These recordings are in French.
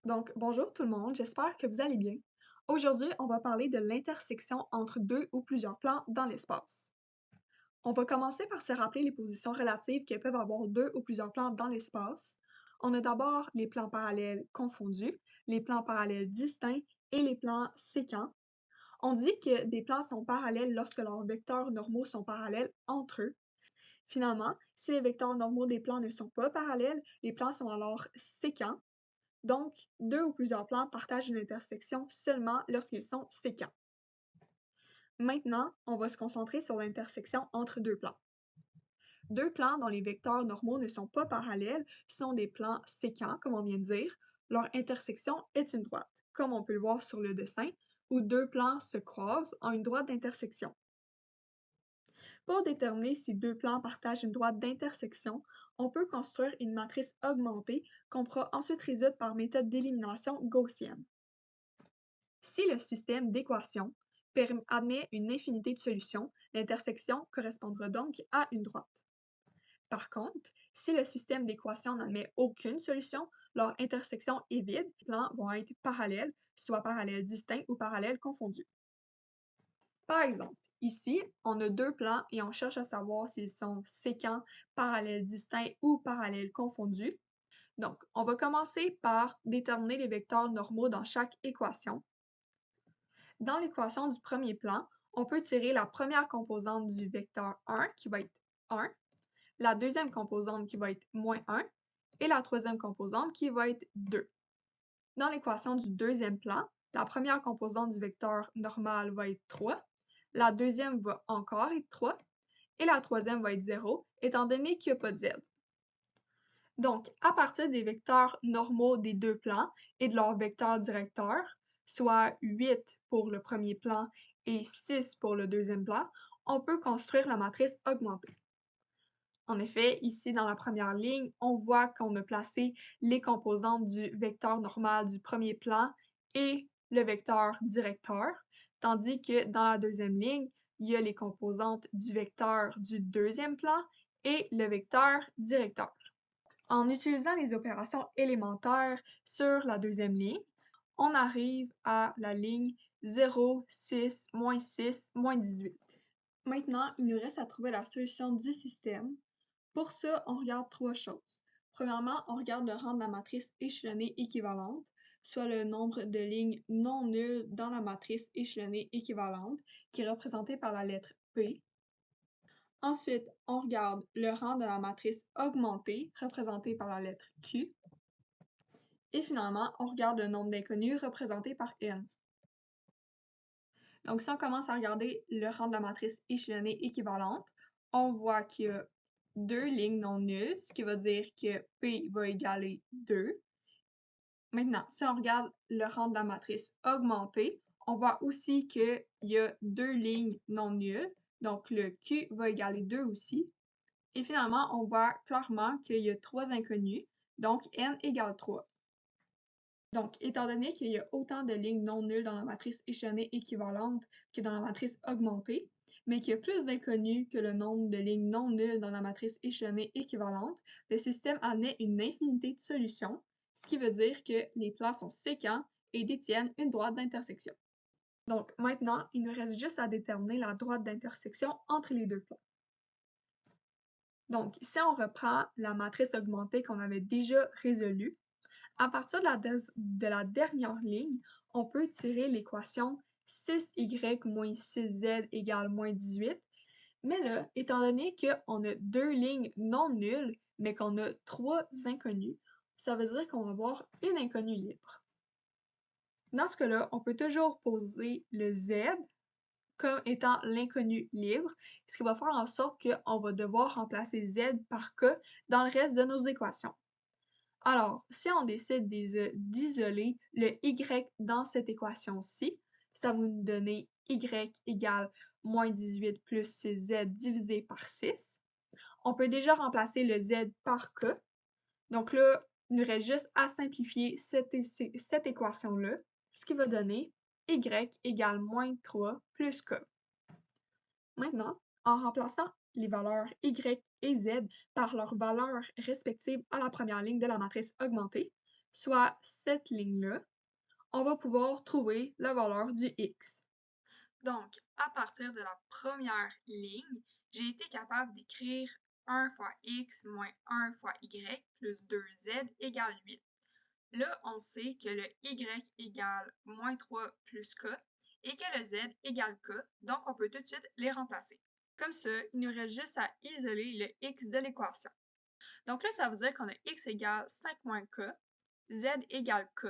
Donc, bonjour tout le monde, j'espère que vous allez bien. Aujourd'hui, on va parler de l'intersection entre deux ou plusieurs plans dans l'espace. On va commencer par se rappeler les positions relatives que peuvent avoir deux ou plusieurs plans dans l'espace. On a d'abord les plans parallèles confondus, les plans parallèles distincts et les plans séquents. On dit que des plans sont parallèles lorsque leurs vecteurs normaux sont parallèles entre eux. Finalement, si les vecteurs normaux des plans ne sont pas parallèles, les plans sont alors séquents. Donc, deux ou plusieurs plans partagent une intersection seulement lorsqu'ils sont séquents. Maintenant, on va se concentrer sur l'intersection entre deux plans. Deux plans dont les vecteurs normaux ne sont pas parallèles sont des plans séquents, comme on vient de dire. Leur intersection est une droite, comme on peut le voir sur le dessin, où deux plans se croisent en une droite d'intersection. Pour déterminer si deux plans partagent une droite d'intersection, on peut construire une matrice augmentée qu'on pourra ensuite résoudre par méthode d'élimination gaussienne. Si le système d'équations admet une infinité de solutions, l'intersection correspondra donc à une droite. Par contre, si le système d'équations n'admet aucune solution, leur intersection est vide, les plans vont être parallèles, soit parallèles distincts ou parallèles confondus. Par exemple, ici, on a deux plans et on cherche à savoir s'ils sont séquents, parallèles distincts ou parallèles confondus. Donc, on va commencer par déterminer les vecteurs normaux dans chaque équation. Dans l'équation du premier plan, on peut tirer la première composante du vecteur 1 qui va être 1, la deuxième composante qui va être -1 et la troisième composante qui va être 2. Dans l'équation du deuxième plan, la première composante du vecteur normal va être 3, la deuxième va encore être 3 et la troisième va être 0 étant donné qu'il n'y a pas de z. Donc, à partir des vecteurs normaux des deux plans et de leurs vecteurs directeurs, soit 8 pour le premier plan et 6 pour le deuxième plan, on peut construire la matrice augmentée. En effet, ici dans la première ligne, on voit qu'on a placé les composantes du vecteur normal du premier plan et le vecteur directeur, tandis que dans la deuxième ligne, il y a les composantes du vecteur du deuxième plan et le vecteur directeur. En utilisant les opérations élémentaires sur la deuxième ligne, on arrive à la ligne 0, 6, -6, -18. Maintenant, il nous reste à trouver la solution du système. Pour ça, on regarde trois choses. Premièrement, on regarde le rang de la matrice échelonnée équivalente, soit le nombre de lignes non nulles dans la matrice échelonnée équivalente, qui est représenté par la lettre P. Ensuite, on regarde le rang de la matrice augmentée, représenté par la lettre Q. Et finalement, on regarde le nombre d'inconnus représenté par n. Donc, si on commence à regarder le rang de la matrice échelonnée équivalente, on voit qu'il y a deux lignes non nulles, ce qui va dire que P va égaler 2. Maintenant, si on regarde le rang de la matrice augmentée, on voit aussi qu'il y a deux lignes non nulles, donc le Q va égaler 2 aussi. Et finalement, on voit clairement qu'il y a trois inconnus, donc n égale 3. Donc, étant donné qu'il y a autant de lignes non nulles dans la matrice échelonnée équivalente que dans la matrice augmentée, mais qu'il y a plus d'inconnus que le nombre de lignes non nulles dans la matrice échelonnée équivalente, le système admet une infinité de solutions, ce qui veut dire que les plans sont séquents et détiennent une droite d'intersection. Donc, maintenant, il nous reste juste à déterminer la droite d'intersection entre les deux plans. Donc, si on reprend la matrice augmentée qu'on avait déjà résolue, à partir de la dernière ligne, on peut tirer l'équation 6y moins 6z égale -18. Mais là, étant donné qu'on a deux lignes non nulles, mais qu'on a trois inconnus, ça veut dire qu'on va avoir une inconnue libre. Dans ce cas-là, on peut toujours poser le z comme étant l'inconnu libre, ce qui va faire en sorte qu'on va devoir remplacer z par k dans le reste de nos équations. Alors, si on décide d'isoler le y dans cette équation-ci, ça va nous donner y égale -18 plus 6z divisé par 6. On peut déjà remplacer le z par k. Donc là, il nous reste juste à simplifier cette équation-là, ce qui va donner y égale -3 plus k. Maintenant, en remplaçant les valeurs y et z par leurs valeurs respectives à la première ligne de la matrice augmentée, soit cette ligne-là, on va pouvoir trouver la valeur du x. Donc, à partir de la première ligne, j'ai été capable d'écrire 1 fois x moins 1 fois y plus 2z égale 8. Là, on sait que le y égale moins 3 plus k et que le z égale k, donc on peut tout de suite les remplacer. Comme ça, il nous reste juste à isoler le x de l'équation. Donc là, ça veut dire qu'on a x égale 5 moins k, z égale k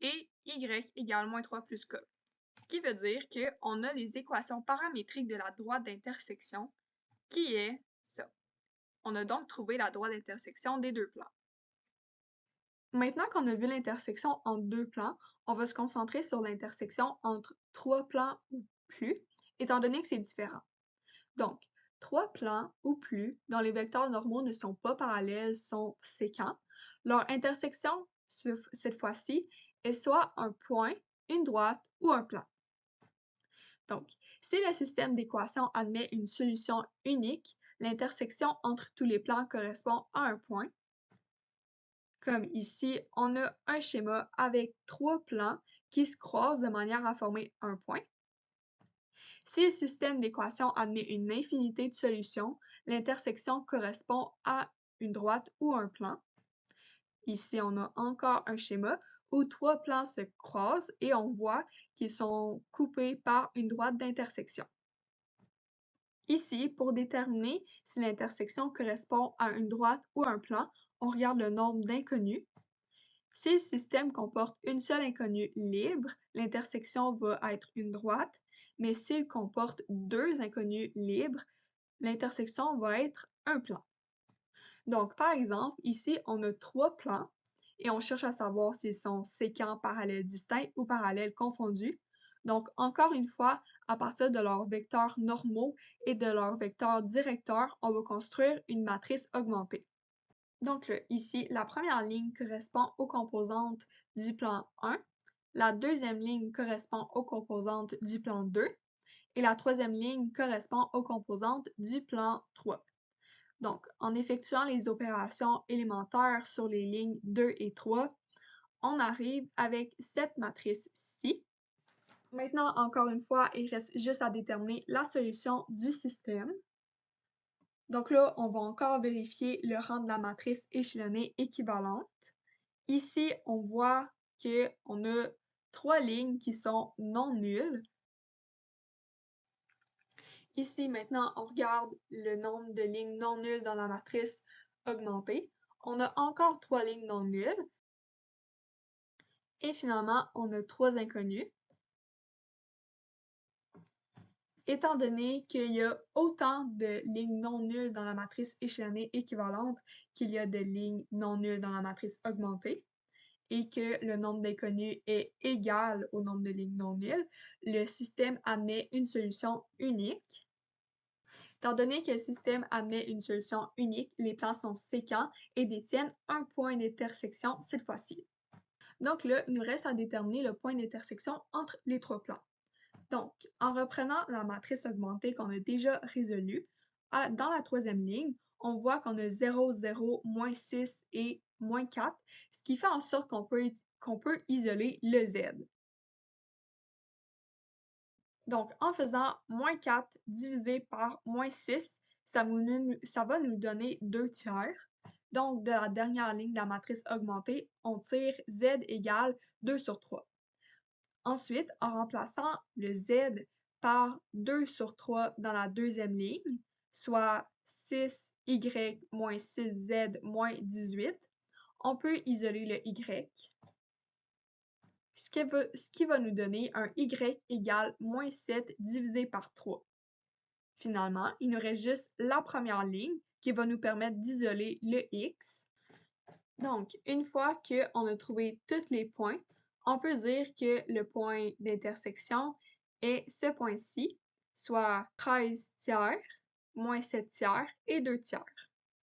et y égale moins 3 plus k. Ce qui veut dire qu'on a les équations paramétriques de la droite d'intersection qui est ça. On a donc trouvé la droite d'intersection des deux plans. Maintenant qu'on a vu l'intersection entre deux plans, on va se concentrer sur l'intersection entre trois plans ou plus, étant donné que c'est différent. Donc, trois plans ou plus dont les vecteurs normaux ne sont pas parallèles sont sécants. Leur intersection, cette fois-ci, est soit un point, une droite ou un plan. Donc, si le système d'équations admet une solution unique, l'intersection entre tous les plans correspond à un point. Comme ici, on a un schéma avec trois plans qui se croisent de manière à former un point. Si le système d'équations admet une infinité de solutions, l'intersection correspond à une droite ou un plan. Ici, on a encore un schéma où trois plans se croisent et on voit qu'ils sont coupés par une droite d'intersection. Ici, pour déterminer si l'intersection correspond à une droite ou un plan, on regarde le nombre d'inconnus. Si le système comporte une seule inconnue libre, l'intersection va être une droite, mais s'il comporte deux inconnues libres, l'intersection va être un plan. Donc, par exemple, ici, on a trois plans et on cherche à savoir s'ils sont séquents, parallèles distincts ou parallèles confondus. Donc, encore une fois, à partir de leurs vecteurs normaux et de leurs vecteurs directeurs, on va construire une matrice augmentée. Donc là, ici, la première ligne correspond aux composantes du plan 1, la deuxième ligne correspond aux composantes du plan 2 et la troisième ligne correspond aux composantes du plan 3. Donc, en effectuant les opérations élémentaires sur les lignes 2 et 3, on arrive avec cette matrice-ci. Maintenant, encore une fois, il reste juste à déterminer la solution du système. Donc là, on va encore vérifier le rang de la matrice échelonnée équivalente. Ici, on voit qu'on a trois lignes qui sont non nulles. Ici, maintenant, on regarde le nombre de lignes non nulles dans la matrice augmentée. On a encore trois lignes non nulles. Et finalement, on a trois inconnus. Étant donné qu'il y a autant de lignes non nulles dans la matrice échelonnée équivalente qu'il y a de lignes non nulles dans la matrice augmentée, et que le nombre d'inconnus est égal au nombre de lignes non nulles, le système admet une solution unique. Étant donné que le système admet une solution unique, les plans sont séquents et détiennent un point d'intersection cette fois-ci. Donc là, il nous reste à déterminer le point d'intersection entre les trois plans. Donc, en reprenant la matrice augmentée qu'on a déjà résolue, dans la troisième ligne, on voit qu'on a 0, 0, moins 6 et moins 4, ce qui fait en sorte qu'on peut isoler le z. Donc, en faisant moins 4 divisé par moins 6, ça va nous donner 2 tiers. Donc, de la dernière ligne de la matrice augmentée, on tire z égale 2 sur 3. Ensuite, en remplaçant le z par 2 sur 3 dans la deuxième ligne, soit 6y moins 6z moins 18, on peut isoler le y, ce qui va nous donner un y égale moins 7 divisé par 3. Finalement, il nous reste juste la première ligne qui va nous permettre d'isoler le x. Donc, une fois qu'on a trouvé tous les points, on peut dire que le point d'intersection est ce point-ci, soit 13 tiers, moins 7 tiers et 2 tiers.